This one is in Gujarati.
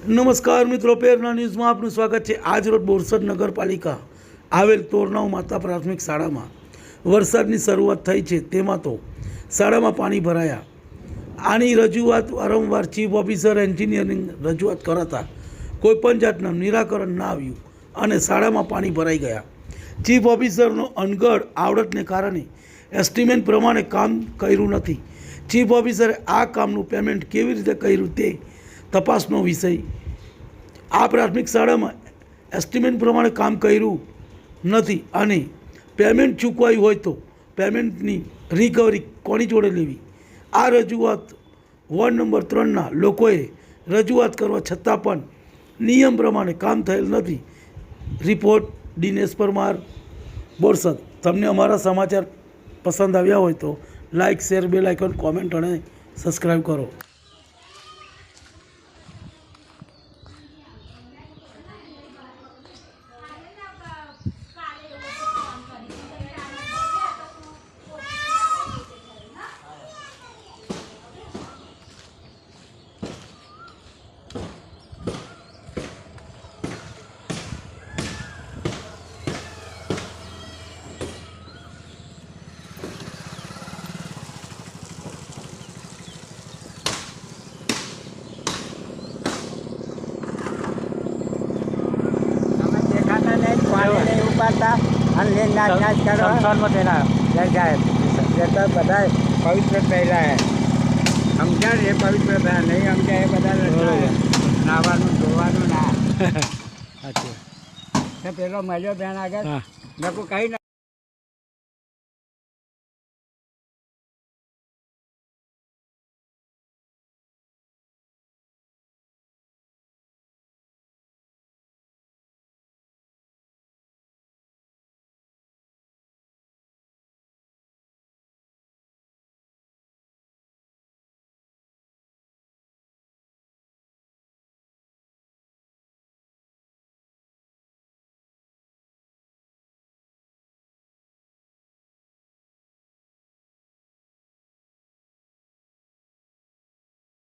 નમસ્કાર મિત્રો, પ્રેરણા ન્યૂઝમાં આપનું સ્વાગત છે। આજ રોજ બોરસદ નગરપાલિકા આવેલ તોરનાવ માતા પ્રાથમિક શાળામાં વરસાદની શરૂઆત થઈ છે, તેમાં તો શાળામાં પાણી ભરાયા। આની રજૂઆત વારંવાર ચીફ ઓફિસર એન્જિનિયરિંગ રજૂઆત કરાતા કોઈપણ જાતનું નિરાકરણ ના આવ્યું અને શાળામાં પાણી ભરાઈ ગયા। ચીફ ઓફિસરનો અનગઢ આવડતને કારણે એસ્ટિમેટ પ્રમાણે કામ કર્યું નથી। ચીફ ઓફિસરે આ કામનું પેમેન્ટ કેવી રીતે કર્યું તે તપાસનો વિષય। આ પ્રાથમિક શાળામાં એસ્ટિમેટ પ્રમાણે કામ કર્યું નથી અને પેમેન્ટ ચૂકવાયું હોય તો પેમેન્ટની રિકવરી કોની જોડે લેવી? આ રજૂઆત વોર્ડ નંબર 3ના લોકોએ રજૂઆત કરવા છતાં પણ નિયમ પ્રમાણે કામ થયેલ નથી। રિપોર્ટ દિનેશ પરમાર, બોરસદ। તમને અમારા સમાચાર પસંદ આવ્યા હોય તો like, share, bell icon, comment અને સબસ્ક્રાઈબ કરો। બધા પવિત્ર થયેલા હે, સમજ્યા એ પવિત્ર થયા નહીં સમજ્યા એ બધા નાવાનું ધોવાનું ના પેલો મળ્યો બેન આગળ મેં કઈ